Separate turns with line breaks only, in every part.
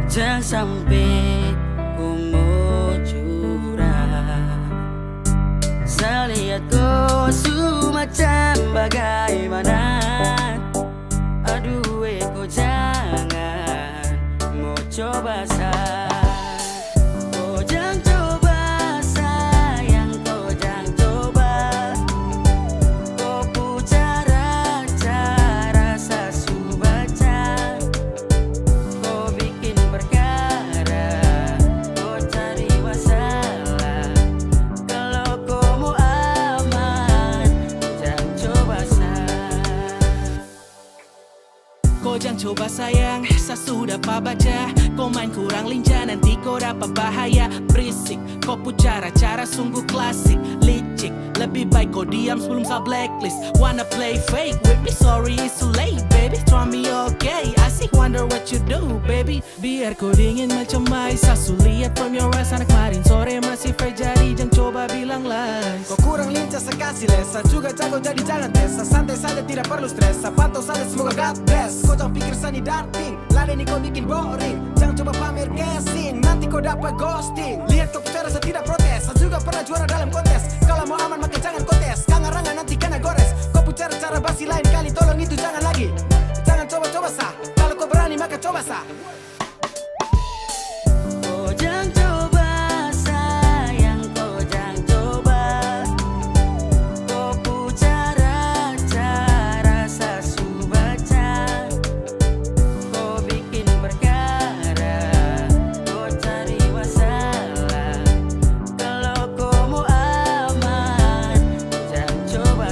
Jangan sampai ku mau curang. Saya lihat kau macam bagaimana. Aduh kau jangan mau coba kau jangan coba sayang, kau jangan coba. Kau pu cara saya baca. Kau bikin perkara, kau cari masalah. Kalau kau mau aman, jangan coba
Kau jangan coba sayang, saya sudah baca. Kau main kurang lincah, nanti kau dapat bahaya. Berisik, kau pu cara sungguh klasik. Licik, lebih baik kau diam sebelum saya blacklist. Wanna play fake with me, sorry it's too late baby. Try me okay, I see wonder what you do baby. Biar kau dingin macam mais, saya lihat from your eyes. Anak kemarin sore masih fair, jadi jangan coba bilang lies.
Kau kurang lincah sekasih les, saya juga jago jadi jangan tes. Saya santai saja tidak perlu stres, saya pantau saja semoga God bless. Kau jangan pikir sani darting, ladeni kau bikin boring. Jangan coba pamer casing, nanti kau dapat ghosting. Lihat kau bicara saya tidak protes, saya juga pernah juara dalam kontes. Kalau mau aman maka jangan kontes, kangarangan nanti kena gores. Kau bicara cara basi lain kali, tolong itu jangan lagi. Jangan coba-coba sah, kalau kau berani maka coba sah.
Kau jangan coba sayang, kau jangan coba. Kau pu cara saya baca. Kau bikin perkara, kau cari masalah. Kalau kau mau aman, jangan coba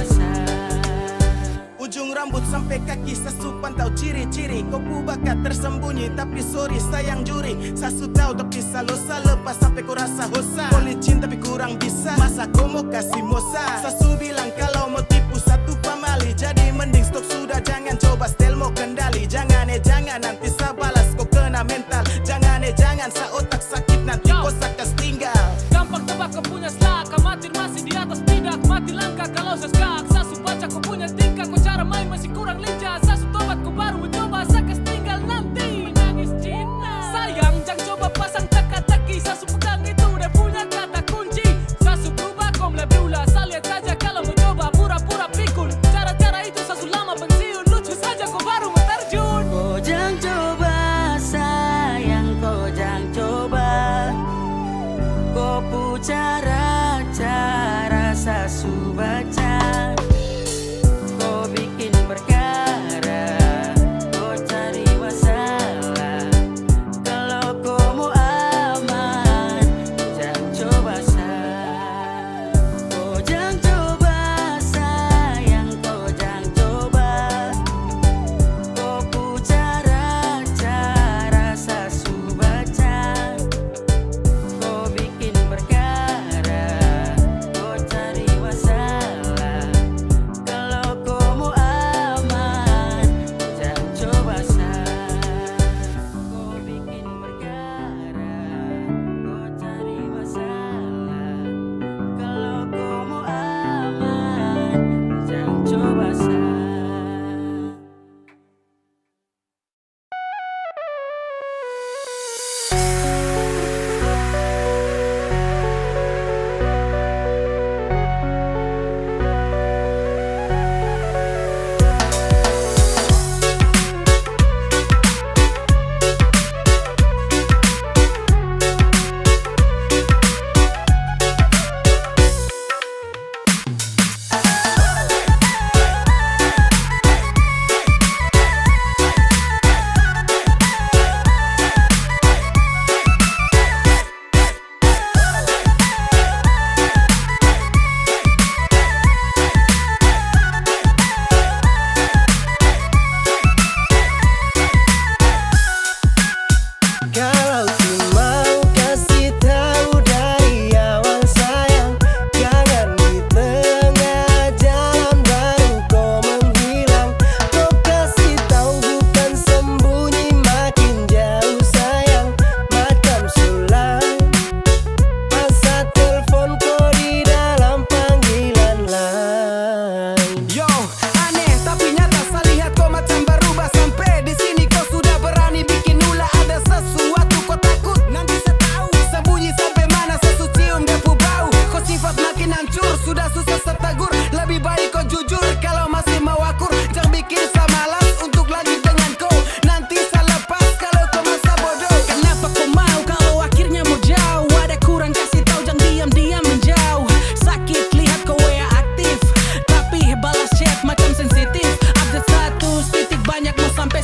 Ujung rambut sampai kaki sasu pantau ciri-ciri. Kau pu bakat tersembunyi tapi sorry sayang juri. Sasu tahu tapi salosa lepas sampai kau rasa hosa. Kau licin tapi kurang bisa, masa kau mau kasih mosa. Sasu bilang kalau mau tipu satu pamali, jadi mending stop sudah jangan coba style mau kendali. Jangan jangan nanti saya balas kau kena mental. Jangan jangan sa otak sakit nanti kau sakas tinggal.
Gampang tebak kau punya selak, amatir masih di atas bidak. Mati langkah kalau saya skak, sasu baca kau punya tingkah. Kau cara main masih kurang lincah, sasu tobat kau baru mencoba. Sakas tinggal nanti menangis Cina. Sayang jangan coba pasang teka-teki, sasu pegang itu udah punya kata kunci. Sasu berubah kau mulai berulah, saya lihat saja kalau mau coba pura-pura pikun. Cara-cara itu sasu lama pensiun, lucu saja kau baru mau terjun.
kau jangan coba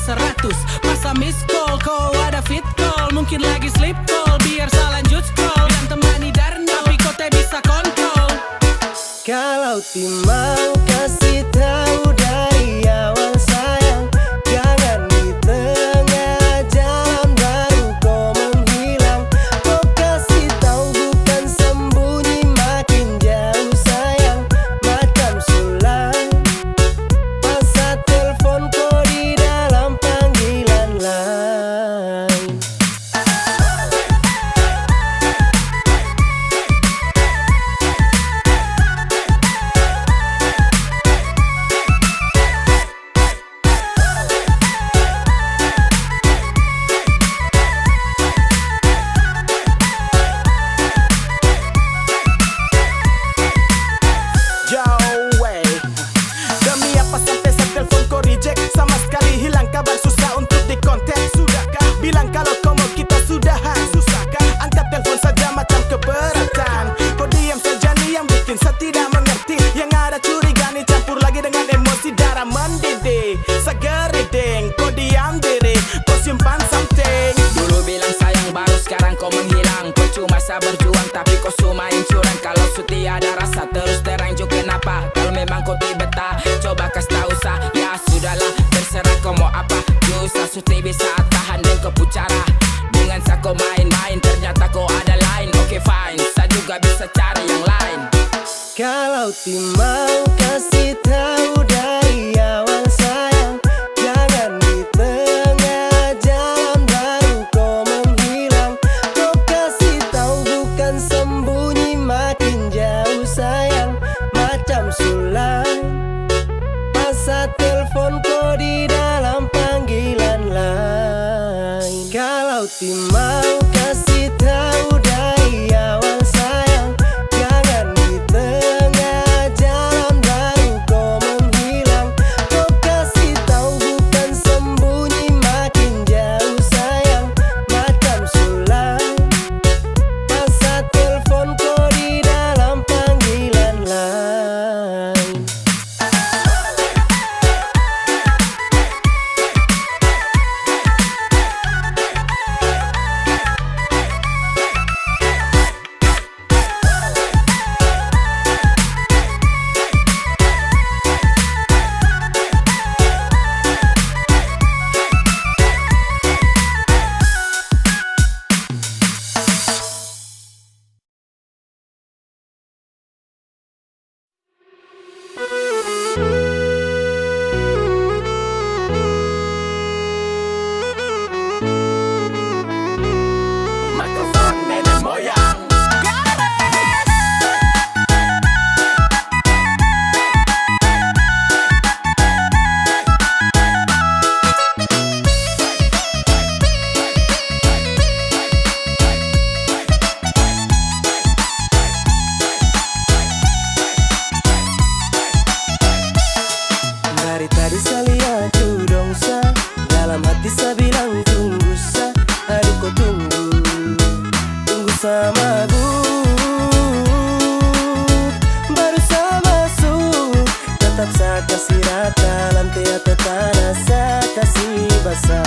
100. Masa miss call, kau ada fit call, mungkin lagi sleep call, biar saya lanjut scroll. Yang temani Darno, tapi kau tak bisa kontrol.
Kalau timau kasih tahu dari awal sayang, jangan di tengah jalan baru kau menghilang. Kau kasih tahu bukan sembunyi, makin jauh sayang, macam sulam. Masa telepon kau di dalam panggilan lain.
Demi apa sampai saya telepon kau reject, sama sekali hilang kabar, susah untuk dikontak. Sudahkah bilang kalau kau mau kita sudahan? Susahkah angkat telepon saja macam keberatan? Kau diam saja nih yang bikin saya tidak mengerti. Yang ada curiga nih campur lagi dengan emosi, darah mendidih. Saya geriding, kau diam diri, kau simpan something.
Dulu bilang sayang, baru sekarang kau menghilang. Kau cuma saya berjuang tapi kau sumain curang. Kalau setia ada rasa terus terang juga kenapa? Kalau memang kau tidak betah, coba kasih tahu sah. Ya sudahlah, terserah kau mau apa. Susah suti bisa tahan dan kau pucara. Dengan saya kau main-main, ternyata kau ada lain. Oke fine, saya juga bisa cari yang lain.
Kalau timau kasih tahu dari awal sayang, jangan di tengah jalan baru kau menghilang. Kau kasih tahu bukan sembunyi, makin jauh sayang, macam sulam. Masa telepon kau di dalam panggilan lain. Kalau timau kasih tahu dari awal sayang, jangan di tengah jalan baru kau menghilang. Kau kasih tahu bukan sembunyi, makin jauh sayang, macam sulam. Masa telepon kau di dalam panggilan lain.
Mikrofon nenek moyang.
Dari tadi saya lihat tu dongsa, dalam hati saya bilang tunggu sa. Aduh kau tunggu, tunggu sama bu. Baru saya masuk, tetap saya kasih rata. Lantai atau tanah saya kasih basah.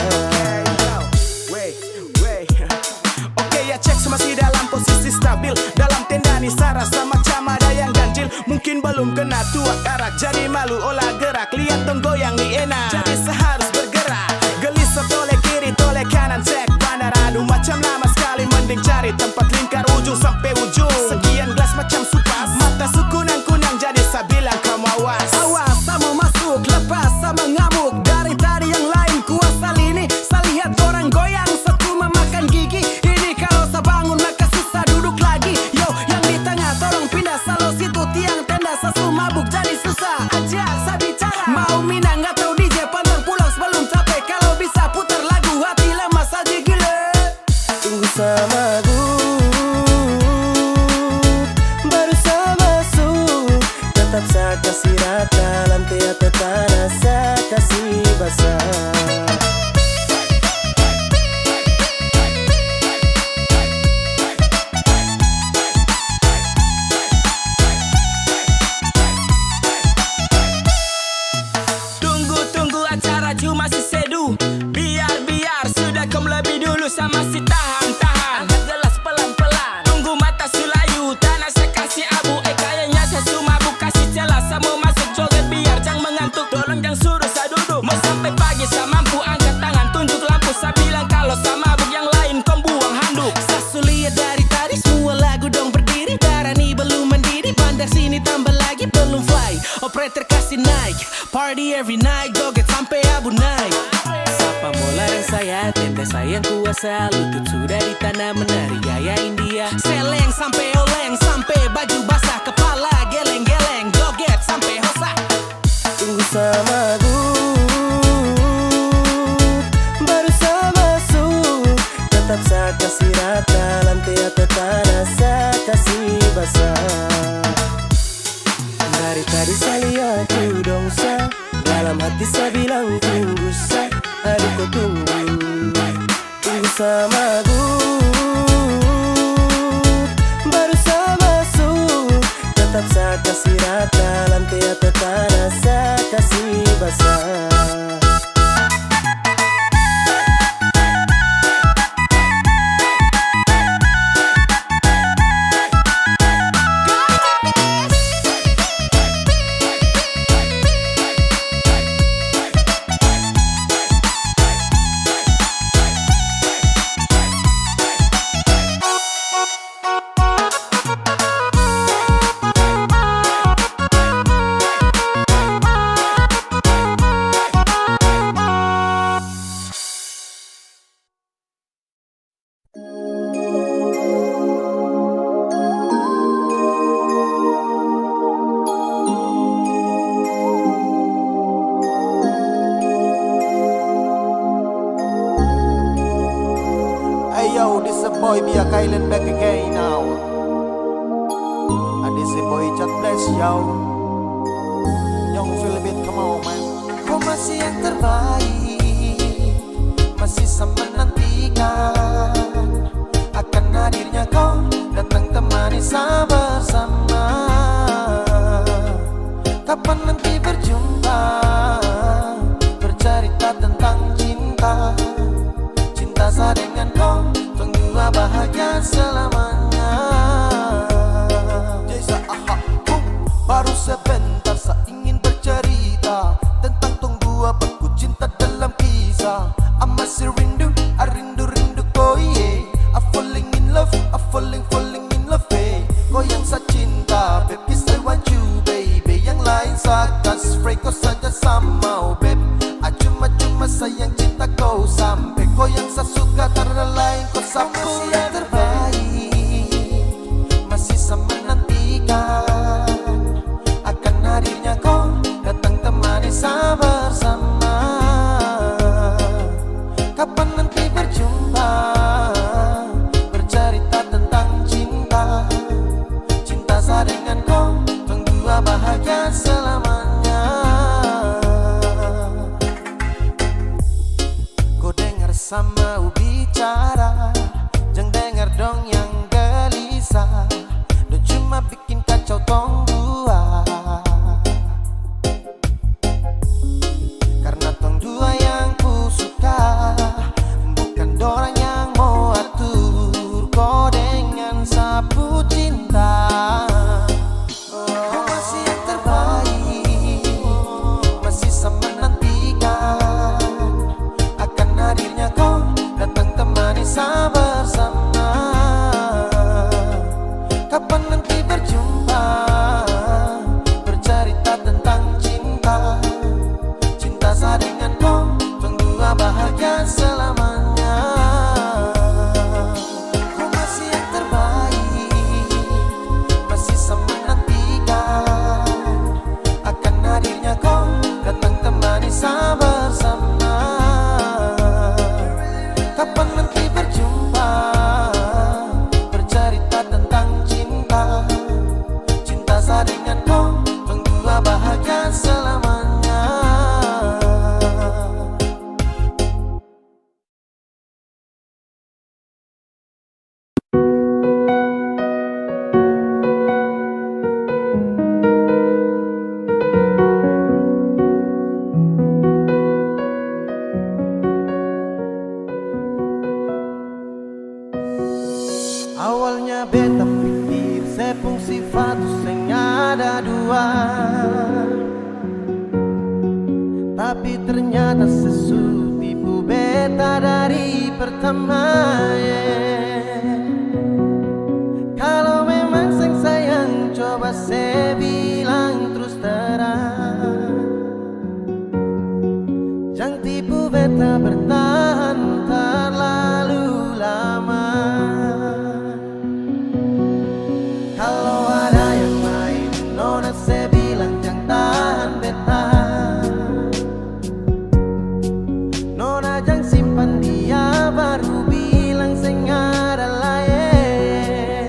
Oke ya cek semua masih dalam posisi stabil. Dalam tenda nih saya rasa macam ada yang ganjil. Mungkin belum kena tuak arak, jadi malu olah gerak. Lihat dong goyang nih enak, jadi saya harus bergerak. Gelisah toleh kiri toleh kanan, cek bandar. Aduh macam lama sekali, mending cari tempat lingkar ujung sampai ujung. Sekian gelas macam supas, mata su kunang-kunang, jadi saya bilang kamu awas.
Awas, saya mau masuk, lepas sama ngamuk. Dari tadi yang lain kuasa lini, saya lihat orang goyang, satu memakan gigi. Ini kalau saya bangun maka susah duduk lagi. Yo, yang di tengah tolong pindah, salo situ tiang tenda. Saya mabuk jadi susah aja, saya bicara.
bisa masih tahan-tahan. Angkat gelas pelan-pelan, tunggu mata sulayu, tanah saya kasih abu. Kayaknya saya mabuk, kasih celah, saya mau masuk joget biar jangan mengantuk. Tolong jangan suruh saya duduk, mau sampai pagi saya mampu. Angkat tangan, tunjuk lampu, saya bilang kalau saya mabuk, yang lain kau buang handuk.
Sasu lihat dari tadi semua lagu dong berdiri. Darani belum mendidih, bandar sini tambah lagi belum fly. Operator kasih naik, party every night, joget sampai abu naik. Sapa mola dan saya, tenda sayang kuasa. Lutut sudah di tanah menari gaya India. Seleng sampai oleng, sampai baju basah. Kepala geleng-geleng, joget sampai hosa.
Tunggu sama baru saya masuk. Tetap saya kasih rata, lantai atau tanah saya kasih basah. Dari tadi saya lihat dong sa, dalam hati saya bilang tunggu sa. Aduh kau tunggu, tunggu sama baru saya masuk. Tetap saya kasih rata, lantai atau tanah saya kasih basah.
Yo, this a boy be a Kylan back again now. And this a boy just bless yo. Young Philip, come on man.
Kau masih yang terbaik, masih sama menantikan akan hadirnya kau datang temani saya bersama. Kapan nanti berjumpa, bercerita tentang cinta. Cinta saya dengan kau, tunggu bahagia selamanya.
Jasa aha, baru sebentar saya ingin bercerita tentang tunggu aku cinta dalam kisah. I masih rindu, I rindu kau yeah. I falling in love, I falling in love eh. Kau yang saya cinta, baby I want you baby. Yang lain saya kasih free, kau saja sama oh babe. Cuma sayang cinta kau sampai. Kau yang saya suka karena lain kau sampai.
Yang terbaik, masih sama menantikan akan hadirnya kau datang temani saya bersama. Kapan nanti berjumpa, bercerita tentang cinta. Cinta saya dengan kau, tunggu bahagia selamanya. Kau dengar sama bicara, jangan dengar dong yang gelisah. Dan cuma bikin kacau tong dua. Karena tong dua yang ku suka, bukan dorang yang mau atur. Kau dengan sapu cinta. Kau masih yang terbaik, masih sama menantikan akan hadirnya kau datang temani saya bersama. Kapan nanti berjumpa, bercerita tentang cinta. Cinta saya dengan kau, tunggu bahagia selamanya. Kau masih yang terbaik, masih sama menantikan akan hadirnya kau datang temani saya bersama. Kapan nanti berjumpa, bercerita tentang cinta. Cinta saya dengan kau, tunggu bahagia selamanya.
Awalnya beta pikir sepung sifat sing ada dua, tapi ternyata sesu tipu beta dari pertama. Kalau memang sing sayang coba saya bilang terus terang, jangan tipu beta bertahan terlalu lama. Kalau ada yang lain nona saya bilang jangan tahan beta, nona jangan simpan dia baru bilang saya ada lain.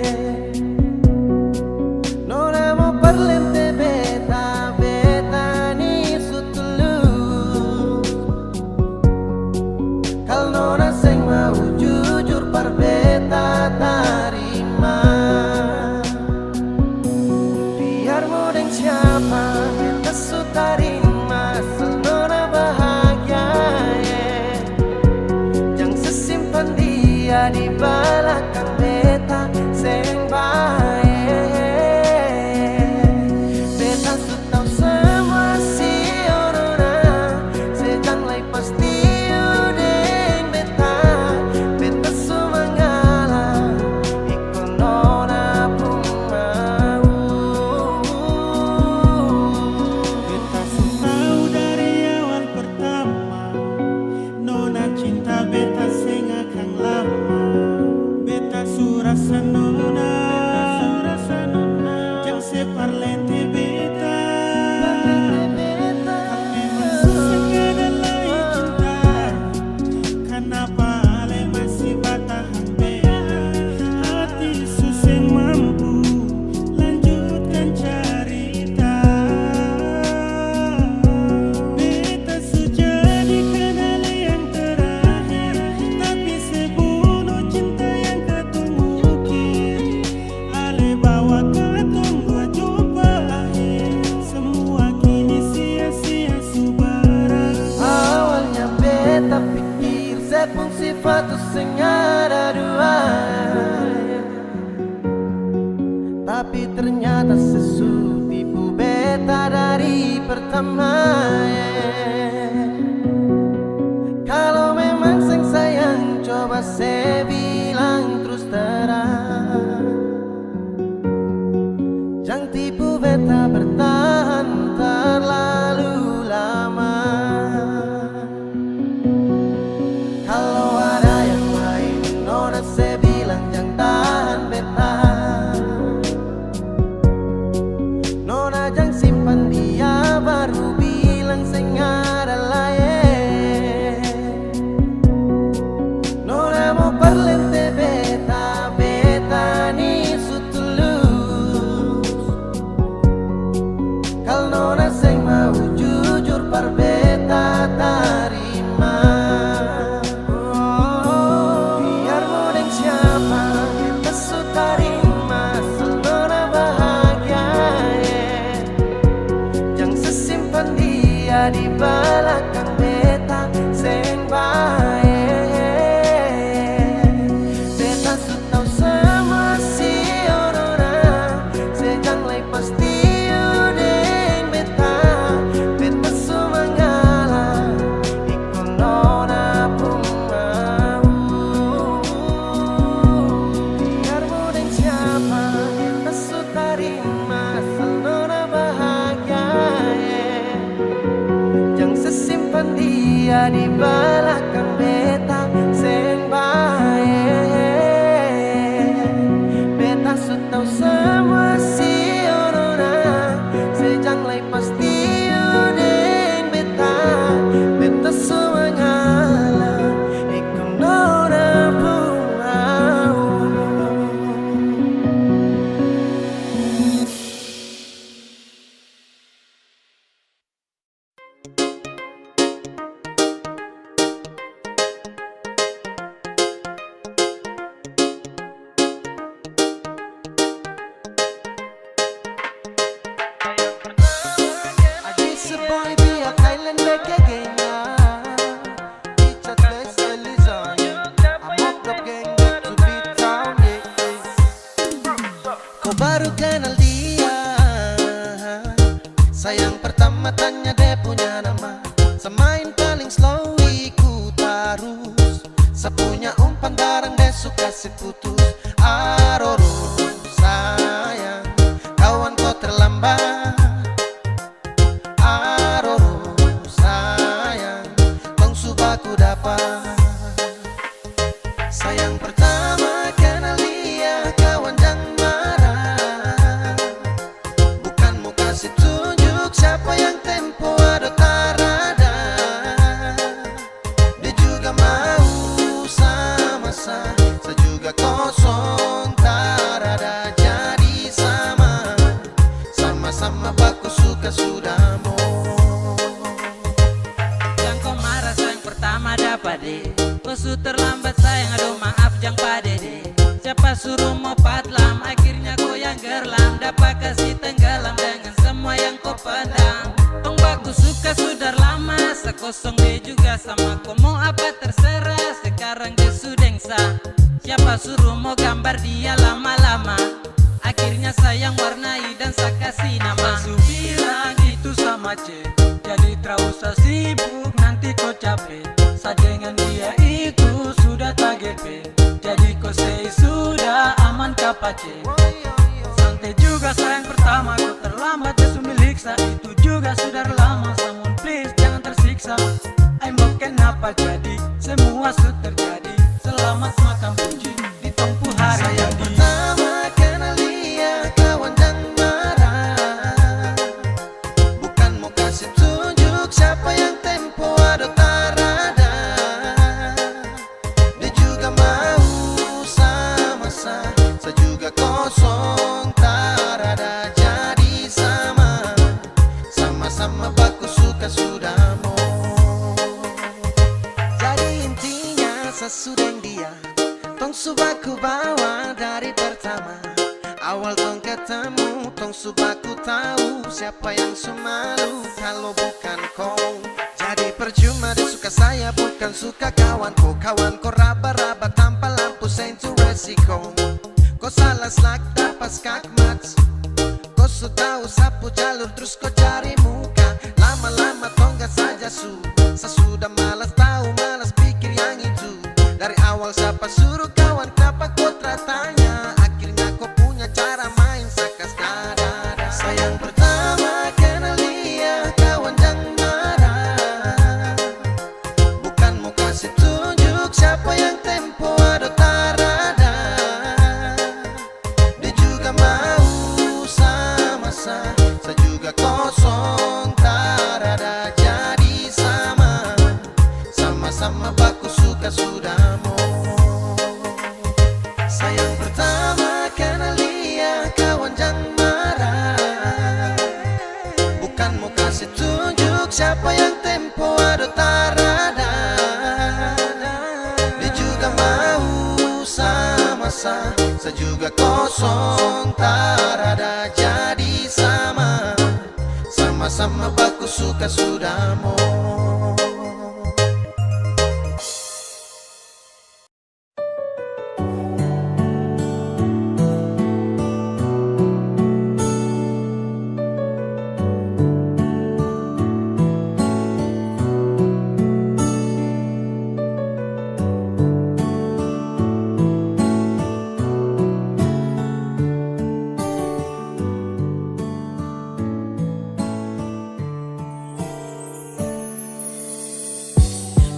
Nona mau perlente beta, beta ni sutulus. Kalau nona seng mau jujur par beta tarima, biar mau dan siapa beta su tarima asal nona bahagia. Jangan sesimpan dia di belakang beta seng baik. Beta su tahu semua si nona, sejang lai pasti udeng beta. Beta su mengalah ikut nona pun mau.
Beta tahu dari awal pertama, nona cinta beta sing akan lama. Beta su rasa nona, jangan separ lente beta. Memang susah ada lain cinta, kenapa ale masih bertahan beta? Hati susah mampu lanjutkan cerita. Beta sudah dikenal yang terakhir, tapi sebunuh cinta yang ketumukir. Ale bawa ketunggu jumpa akhir, semua kini sia-sia subaran.
Awalnya beta pikir sepung sifat sing ada dua, tapi ternyata sesu tipu beta dari pertama. Kalau memang sing sayang coba saya bilang terus terang, jangan tipu beta bertahan terlalu lama. Kalau ada yang lain nona saya bilang jangan tahan beta, nona jangan simpan dia baru bilang saya ada lain. Nona mau perle Sapunya umpan barang desu kasih putus. Aroro sayang, kawan kau terlambat. Aroro sayang, tong subaku dapat. Sayang pertama kenal dia, kawan jangan marah. Bukan mau kasih tunjuk siapa yang tempo ada tarada. Dia juga mau sama-sama, saya juga kosong tarada. Jadi sama-sama baku suka sudah mau.
Yang kau marah sayang pertama dapat deh. Kau su terlambat sayang, aduh maaf jang padede. Siapa suruh mau patlam, akhirnya kau yang gerlam. Dapat kasih tenggelam dengan semua yang kau pedang. Tong baku suka sudah lama, sekosong dia juga sama. Kau mau apa terserah, sekarang dia sudengsa. Siapa suruh mau gambar dia lama-lama, akhirnya sayang warnai dan saya kasih nama. Su bilang itu sama C, jadi terlalu sibuk nanti kau capek. Sa dengan dia itu sudah tak GP, jadi kau say sudah aman kapace. Santai juga sayang pertama kau terlambat jesu milik sa. Itu juga sudah lama, someone please jangan tersiksa. Ay mau kenapa jadi semua su terjadi. Selamat makan puji di tempuh hari
Sayang
jadi.
pertama kenal dia, kawan jangan marah. Bukan mau kasih tunjuk siapa yang tempo ada tarada. Dia juga mau sama-sama, saya juga kosong tarada. Jadi sama-sama baku suka sudah mau. Jadi intinya sesudeng dia, tong subaku bawa dari pertama. Awal tong ketemu, tong subaku tahu siapa yang semalu kalau bukan kau. Jadi percuma dia suka saya, bukan suka kawanku. Kawanku raba-raba tanpa lampu sentu resiko. Kau salah slack dapat skakmat. Kau sudah sapu jalur terus kau cari muka. Lama-lama tonggak saja sesudah malas tahu, malas pikir yang itu. Dari awal siapa suruh kawan, kenapa kau tanya? Akhirnya kau punya cara main sakas dada. Sayang pertama kenal dia, kawan jangan marah. Bukan mau kasih tunjuk siapa yang tempo ada tarada. Dia juga mau sama-sama, saya juga kosong tarada. Jadi sama-sama baku suka sudah mau. Sayang pertama kenal dia, kawan jangan marah. Bukan mau kasih tunjuk siapa yang tempo ada tarada. Dia juga mau sama-sama, saya juga kosong tarada. Jadi sama-sama baku suka sudah mau.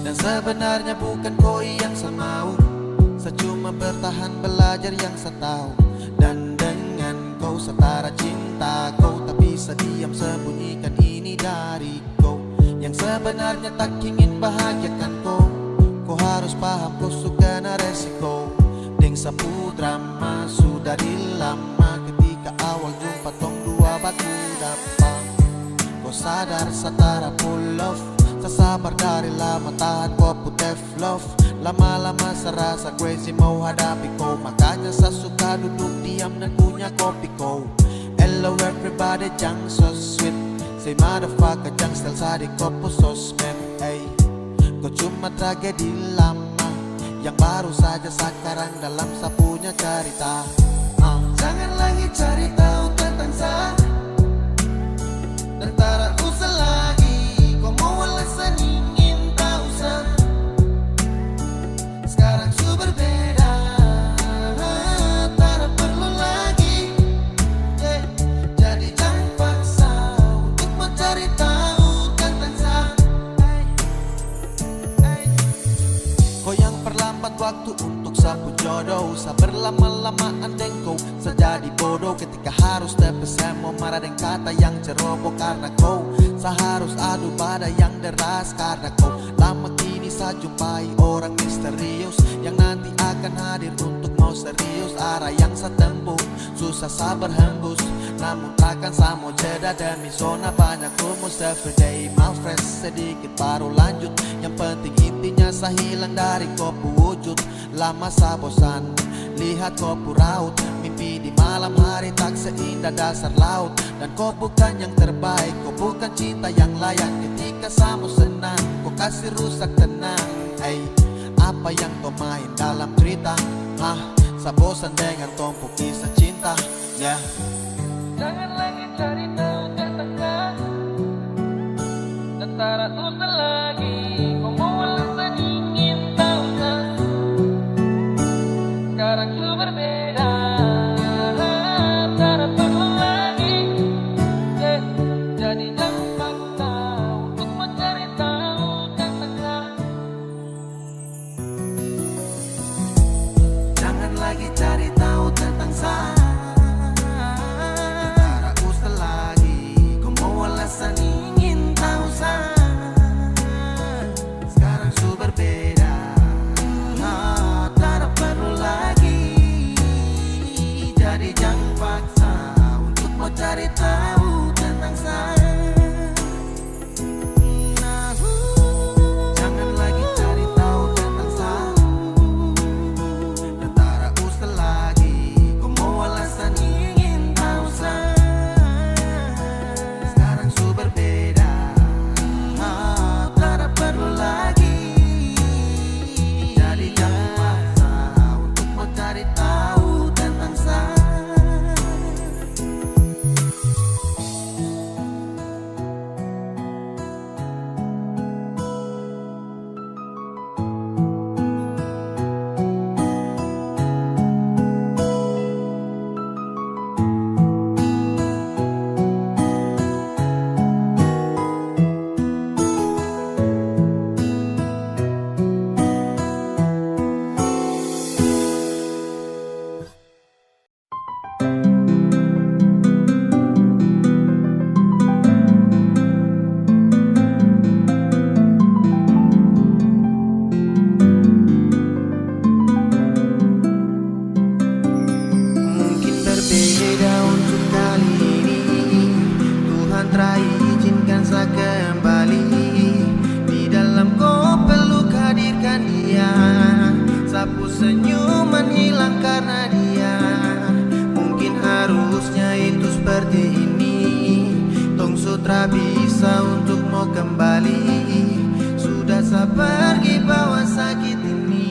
Dan sebenarnya bukan kau yang saya mau, saya cuma bertahan belajar yang saya tahu. Dan dengan kau setara cinta kau, tak bisa diam sembunyikan ini dari kau. Yang sebenarnya tak ingin bahagiakan kau. Kau harus paham kau suka na resiko. Deng sapu drama sudah di lama. Ketika awal jumpa tong dua batu dapat. Kau sadar setara full love. Sasabar dari lama tahan kau putih love. Lama-lama serasa crazy mau hadapi kau. Makanya saya suka duduk diam dan punya kopi kau. Hello everybody jang so sweet. Say motherfucker jang style sa di kopo sosmed. Hey, kau cuma tragedi lama yang baru saja sekarang dalam sapunya cerita. Jangan lagi cari tahu tentang saya dan tak usah lagi kau mau alasan ingin tahu saya. waktu untuk sapu jodoh. Sabar lama-lamaan dengkau sejadi bodoh ketika harus terpesem mau marah dan kata yang ceroboh. Karena kau seharus adu badai yang deras. Karena kau lama kini saya jumpai orang misterius yang nanti akan hadir untuk mau serius. Arah yang saya tempuh susah sabar hembus, namun takkan sama jeda demi zona banyak rumus. Everyday my friends sedikit baru lanjut. Yang penting intinya saya hilang dari kopu wujud. Lama saya bosan lihat kopu raut. Mimpi di malam hari tak seindah dasar laut. Dan kau bukan yang terbaik, kau bukan cinta yang layak. Ketika sama senang, kau kasih rusak tenang. Hey, apa yang kau main dalam cerita? Saya bosan dengan tumpuk kisah cinta. Yeah.
Jangan lagi cari tahu tentang tentara usah lagi. Kau mau alasan ingin tahu kan? Sekarang ku berbeda. Tak perlu lagi. Jadi jangan paksa untuk mencari tahu tentang.
Jangan lagi cari tahu tentang saya. Tentara usah lagi. Kau mau alasan ingin tahu saya. Sekarang su berbeda. Tak perlu lagi. Jadi jangan paksa untuk mau cari tahu tentang saya. Jangan lagi cari tahu tentang saya. Tentara usah lagi. Kau mau alasan ingin tahu saya. Sekarang su berbeda. Tak perlu lagi. Jadi jangan paksa untuk mau cari tahu tentang saya. Mungkin berbeda untuk kali ini. Tuhan telah izinkan saya kembali. Di dalam kau peluk hadirkan dia. Sapu senyuman hilang karena dia. Mungkin harusnya itu seperti ini. Tong sutra bisa untuk mau kembali. Sudah saya pergi bawa sakit ini.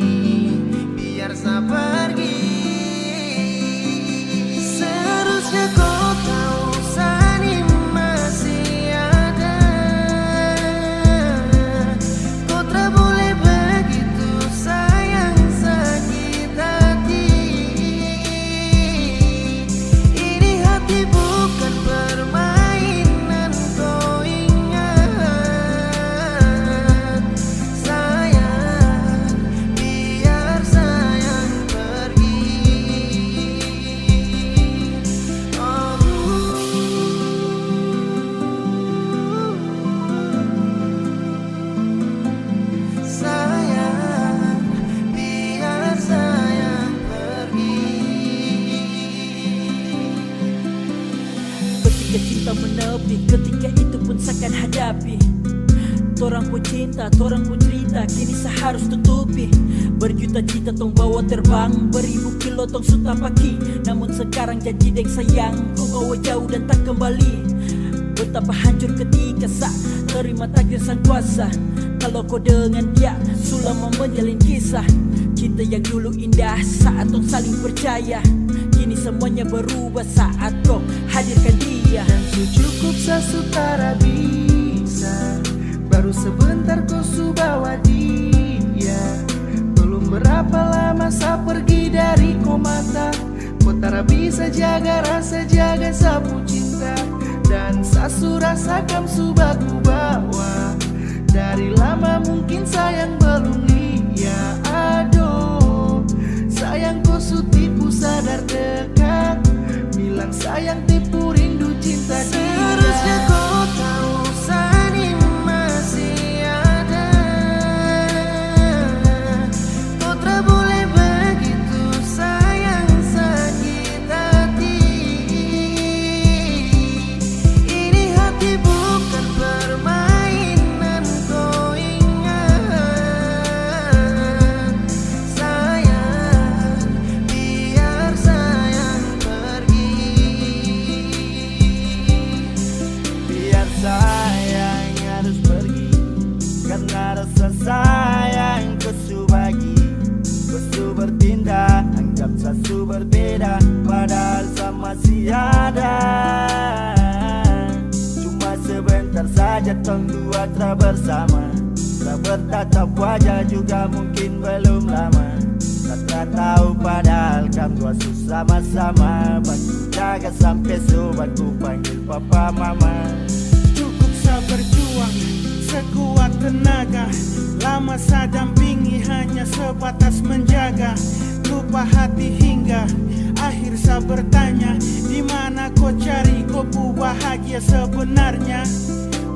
Biar saya pergi. Seharusnya kau tahu Sani masih ada. Kau tak boleh begitu sayang sakit hati. Ini hati bukan permainan kau ingat. Sayang, biar sayang pergi. Sayang, biar sayang pergi.
Ketika cinta menepi, ketika itu pun seakan hadapi. Torang pun cinta, torang pun cerita, kini seharus tutupi. Berjuta cita tong bawa terbang, beribu kilo tong suta paki. Namun sekarang janji deng sayang, kau bawa jauh dan tak kembali. Betapa hancur ketika sa terima takdir sang kuasa. Kalau kau dengan dia, selama menjalin kisah. Cinta yang dulu indah saat tong saling percaya. Kini semuanya berubah saat kau hadirkan dia.
Dan cukup sesutara bisa. Baru sebentar kau su bawa dia. Belum berapa lama saya pergi dari kau mata. Kau tak bisa jaga rasa, jaga sapu cinta. Dan sasu rasakan su baku bawa. Dari lama mungkin sayang belum lihat. Aduh, Besu bertindak, anggap sasu berbeda, padahal sama si ada. Cuma sebentar saja tong dua telah bersama, tak bertatap wajah juga mungkin belum lama. Tak tahu padahal kam dua sama-sama, bantu jaga sampai sobat ku panggil papa mama.
Cukup sabar juang sekuat tenaga, lama saya dampingi hanya sebatas menjaga. Lupa hati hingga akhir saya bertanya, di mana kau cari kopu bahagia sebenarnya?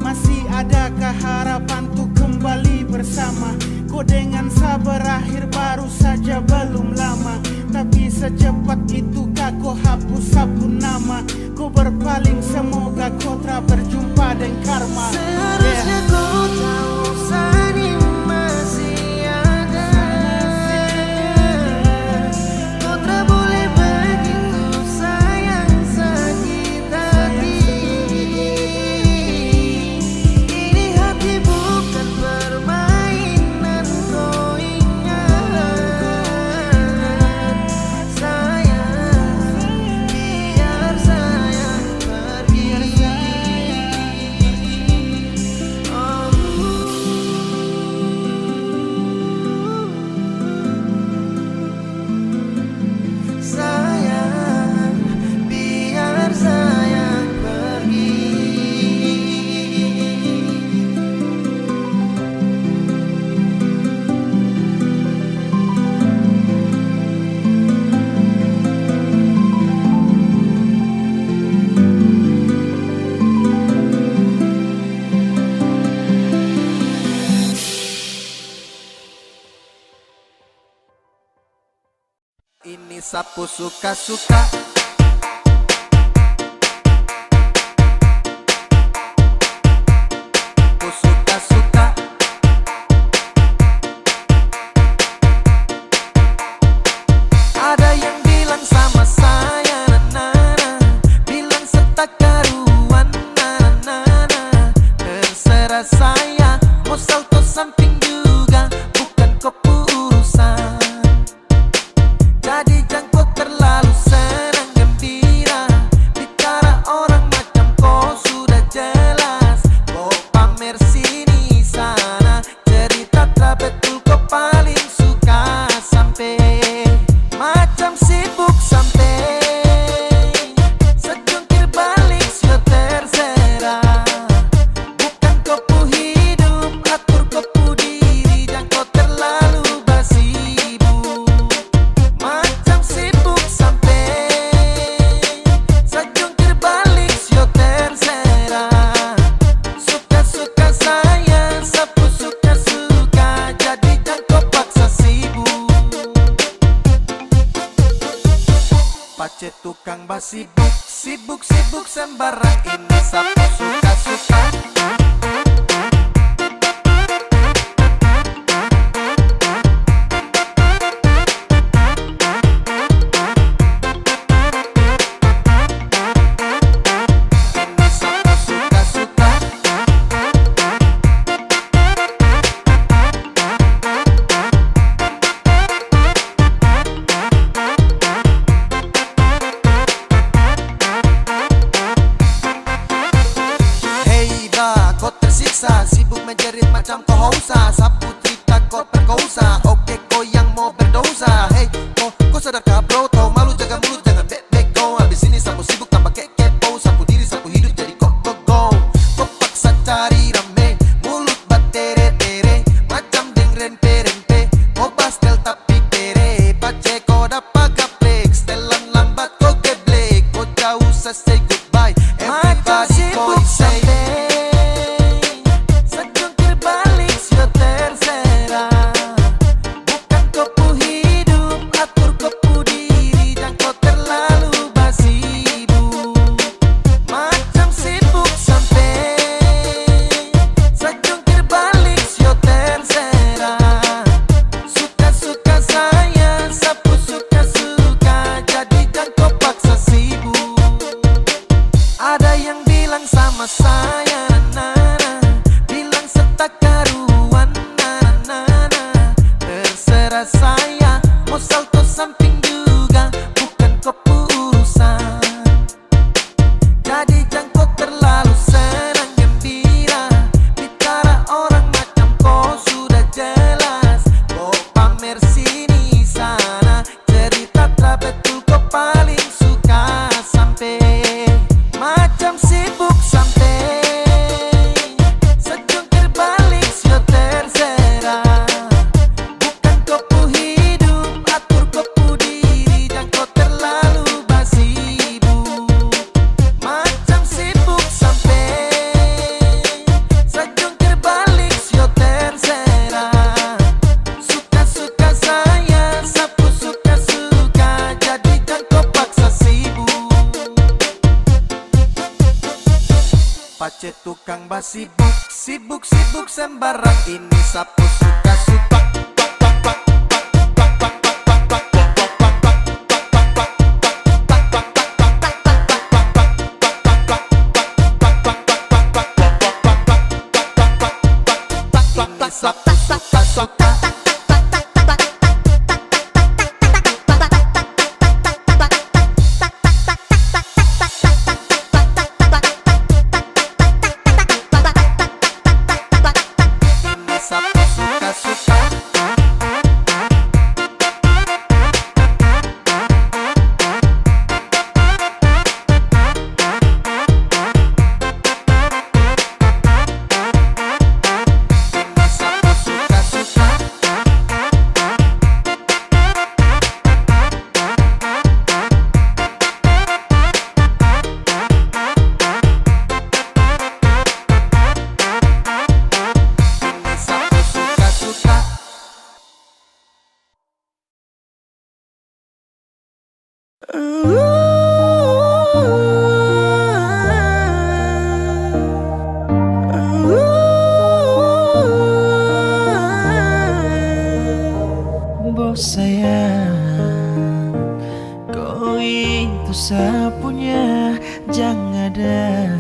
Masih adakah harapan untuk kembali bersama? Kau dengan sabar akhir baru saja belum lama, tapi secepat itukah kau hapus sabun nama? Kau berpaling semoga kau tak berjumpa dengan karma.
Seharusnya kau tahu Sani masih ada. Kau tak boleh begitu sayang sakit hati. Ini hati bukan permainan, kau ingat. Sayang, biar sayang pergi. Sayang, biar sayang pergi. Ini sapu suka-suka. Sapu suka-suka. Ada yang bilang sama saya, na-na-na, bilang setak karuan, na-na-na. Terserah saya, mau salto samping juga, bukan kopu urusan. Jadi jangan kau terlalu senang gembira, bicara orang macam kau sudah jelas. Kau pamer sini sana, cerita tak betul kau paling suka. Sampai macam sibuk sampai sejungkir balik sio terserah. Bukan kopu hidup, atur kopu diri, jangan kau terlalu bersibuk. Macam sibuk sampai sejungkir balik sio terserah. Suka-suka saya, sapu suka-suka, jadi jangan kau paksa sibuk. Pace tukang basibuk, sibuk-sibuk sembarang, ini sapu suka-suka. Ini sapu suka-suka. Hei ba, kau tersiksa, sibuk menjerit macam kau hausa. Sapu cerita kau perkosa, oke kau yang mau berdosa. Hei, kau sadarkah bro, tahu malu jaga mulut, jangan bek-bek kau. Habis ini sapu sibuk tambah kepo, sapu diri sapu hidup jadi go. Kau paksa cari rame, mulut batere-tere, macam deng rempe-rempe. Kau pastel tapi pere, pace kau dapat gaplek. Setelan lambat kau geblek, kau jauh say goodbye. Everybody kau say sejungkir balik sio terserah. Bukan kopu hidup, atur kopu diri, jangan kau terlalu bersibuk. Macam sibuk sampai sejungkir balik sio terserah. Suka-suka saya, sapu suka-suka, jadi jangan kau paksa sibuk. Ada yang bilang sama saya, na-na, bilang setak karuan, na-na-na. Terserah saya, Mau salto samping juga bukan keputusan. Jadi jangan kau terlalu senang gembira, bicara orang macam kau sudah jelas. Kau pamer sini sana, cerita tak betul kau paling suka. Sampai macam sibuk sampai sejungkir balik sio terserah. Bukan kau pu hidup, atur kau pu diri, dan kau terlalu basibuk. Macam sibuk sampai sejungkir balik sio terserah. Suka-suka saya, sapu suka-suka, jadi jangan kau paksa sibuk. Pace tukang basibuk, sibuk-sibuk sembarang, ini sapu suka-suka. Ini sapu suka-suka. Ini sapu suka-suka. Ini sapu suka-suka. Ini sapu suka-suka.
Bos sayang, kau itu sapunya, jangan ada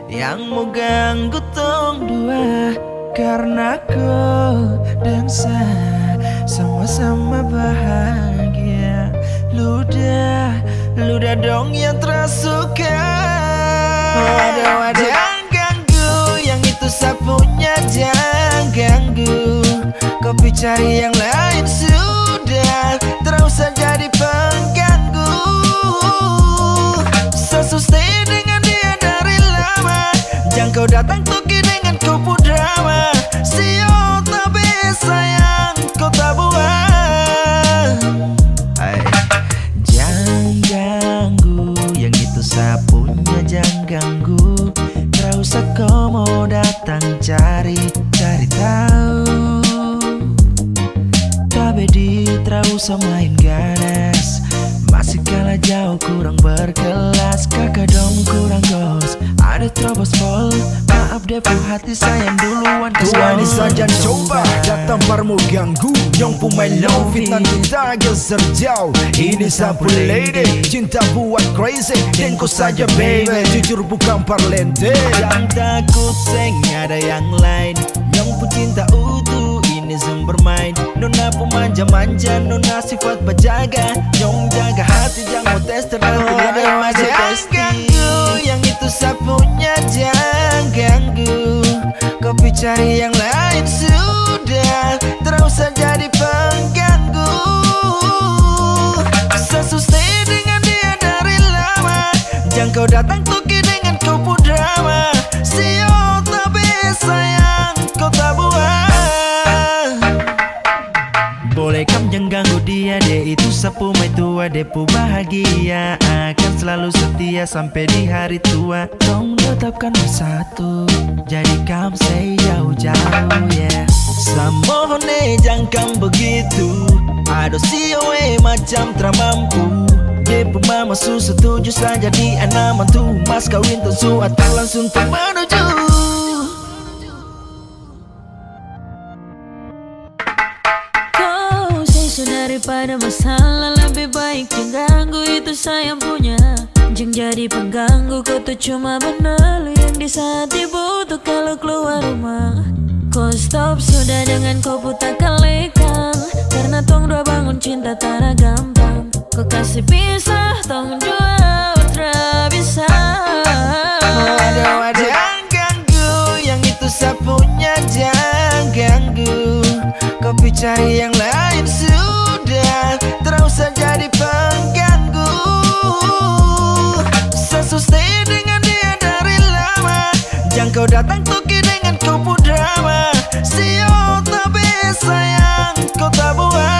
yang mau ganggu tong dua. Karena kau dan saya sama-sama bahagia. Ludah dong yang tersuka. Wadah, jangan ganggu, yang itu sapunya jangan ganggu. Kopi cari yang lain sudah, terus saja jadi pengganggu. Susah dengan dia dari lama, jangan kau datang toki dengan kupu drama. Sio tapi sayang kau tak buat. Jangan ganggu, yang itu sapunya jangan ganggu. Terus kau mau datang cari tahu. Tapi terus main ganas, masih kalah jauh kurang berkelas. Kakak dong kurang gos, ada terobos pol. Maaf depo hati sayang duluan.
Tuan saja coba datang parmu ganggu, yang pemain low fit nanti tagel serjau. Ini sapu lady, cinta buat crazy, dan kau saja baby, jujur bukan parlente.
Jangan takut seng ada yang lain, yang pun cinta utuh ini bermain. Nona pemanja-manja, nona sifat berjaga, nyong jaga hati jangan mau tes terlalu lama. Jangan ganggu, yang itu sapunya jangan ganggu. Kopi cari yang lain sudah, terus saja jadi pengganggu. Susah dengan dia dari lama, jangan kau datang toki dengan kupu drama. Sio tapi sayang kau tak buat. Boleh kam jangan ganggu dia, dia itu sapu mai tua, depu bahagia akan selalu setia sampai di hari tua. Tong tetapkan bersatu, jadi kam say jauh-jauh yeah. Samohone jangan kam begitu, aduh sioe macam teramampu. Depu mama su setuju saja di anak mantu, mas kawin tentu atau langsung menuju.
Daripada masalah lebih baik jangan ganggu, itu sayang punya. Jangan jadi pengganggu, kau tuh cuma benar yang di saat dibutuh kalau keluar rumah. Kau stop sudah dengan kau putar kalikan, karena tong udah tanah gampang. Kau kasih pisah tanggung jawab tak bisa.
Waduh, jangan ganggu, yang itu sapunya jangan ganggu. Kopi cari yang lain sudah, terus saja jadi pengganggu. Saya stay dengan dia dari lama, jangan kau datang toki dengan kupu drama. Sio tapi sayang kau tak buat.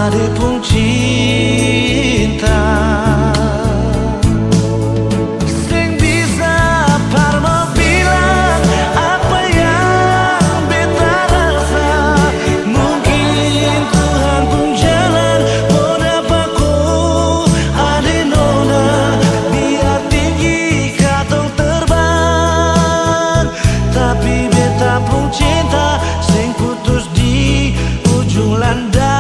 ade pun cinta sing bisa parmo bilang apa yang beta rasa. Mungkin Tuhan pun jalan mau dapat ku ade nona, biar tinggi katong terbang. Tapi beta pun cinta sing putus di ujung landas.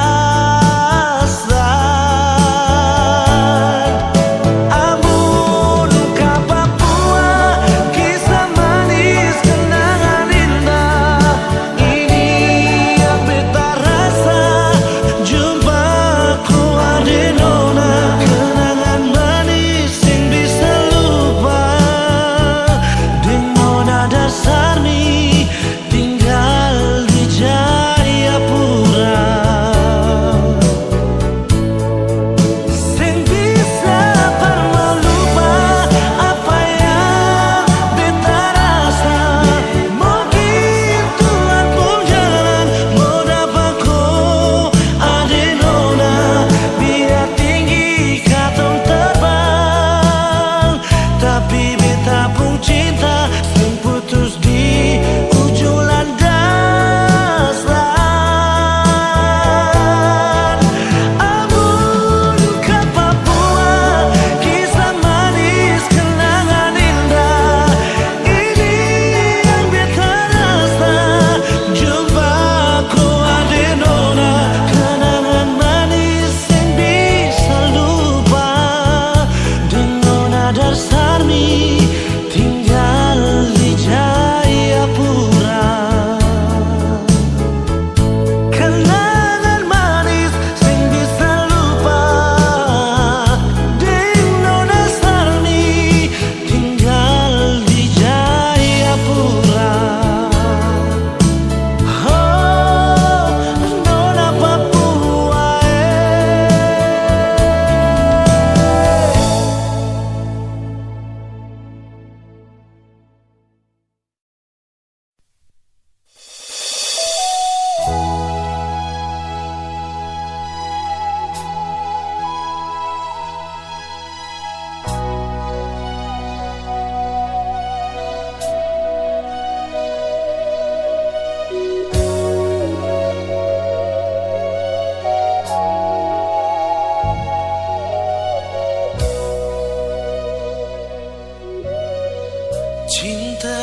Cinta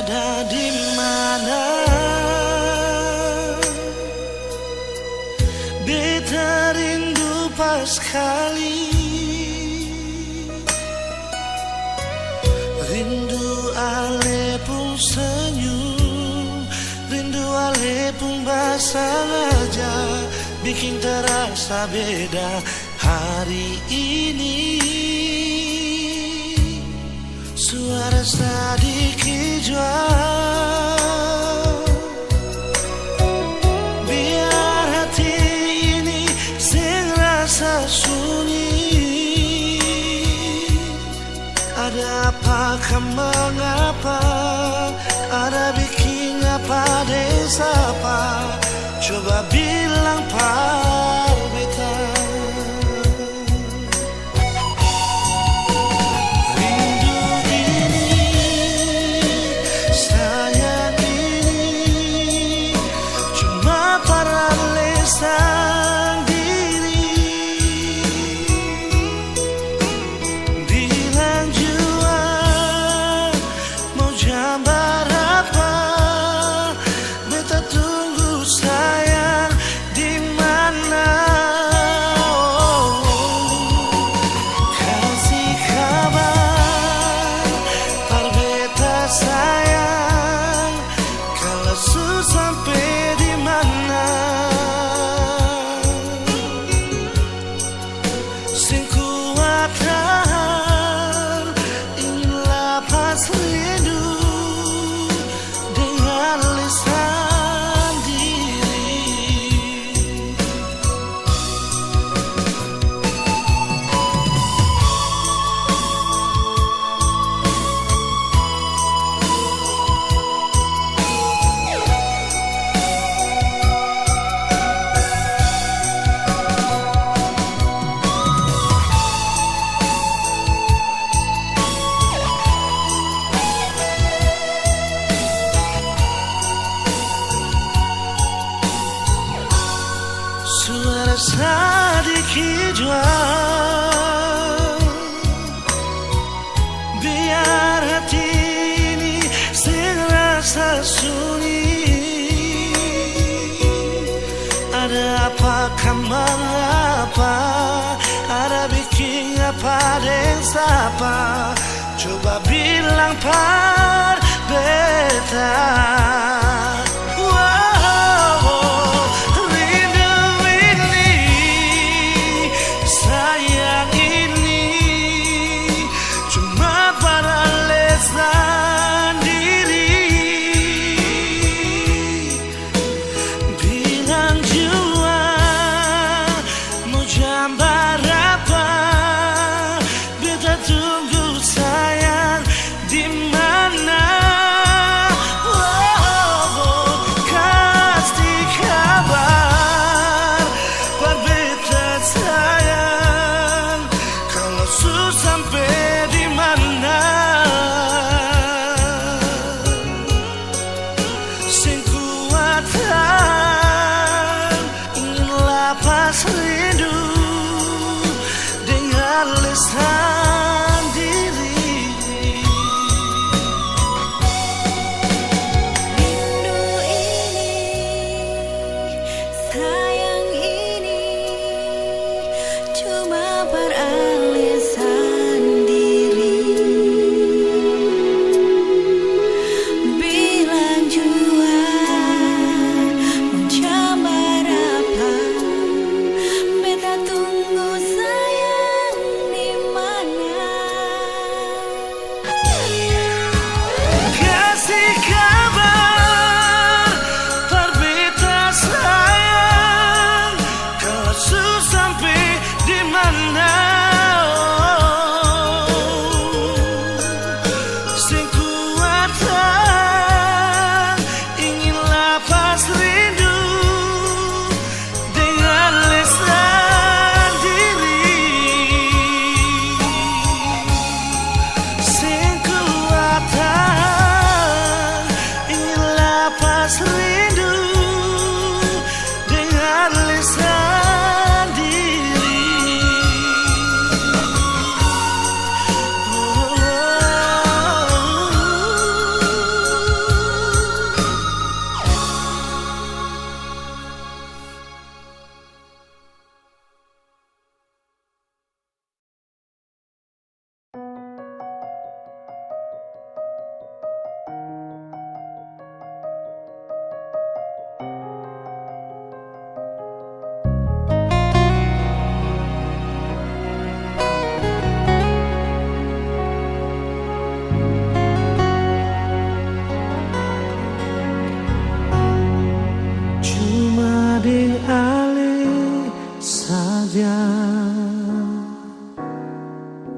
ada di mana? Beta rindu pas kali, rindu ale pun senyum, rindu ale pun bersengaja, bikin terasa beda hari ini. Suara sedikit jual, biar hati ini sing rasa sunyi. Ada apakah mengapa, ada bikin apa desapa, coba bilang par beta. Sayang hijau. Biar hati ini serasa sunyi. Ada apakah mengapa, ada bikin apa dan siapa. Coba bilang par beta.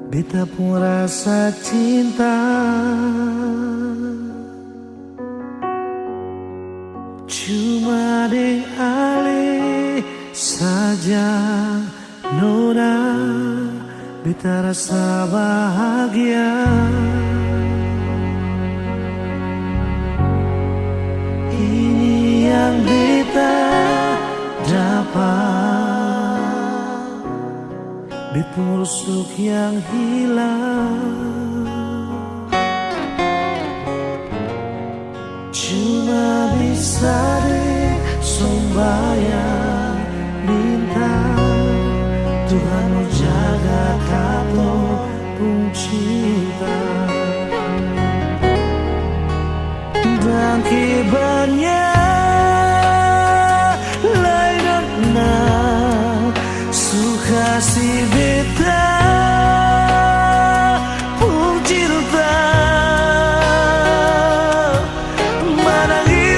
Beta pun rasa cinta, cuma deng ale saja nona. Beta rasa bahagia. Ini yang beta dapat, beta rusuk yang hilang. Cuma bisa deh sembahyang minta Tuhan jaga kato pun cinta. Dan kibarnya lainnya suka si beta pun cinta. Manangi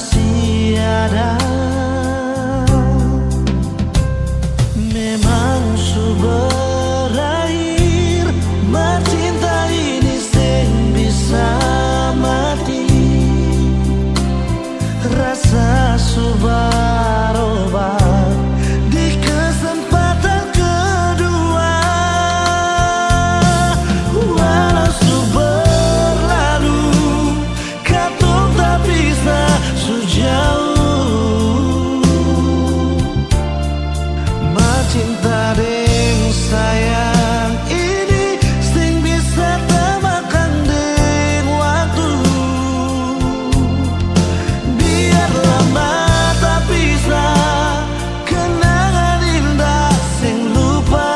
masih ada. Memang berakhir, cinta ini sing bisa mati. Rasa subarobat di kesempatan kedua. Walau berlalu, katong tak bisa sejauh. Cinta deng sayang ini sing bisa temakan deng waktu. Biar lama tak bisa, kenangan indah sing lupa.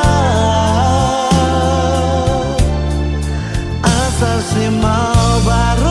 Asal si mau baru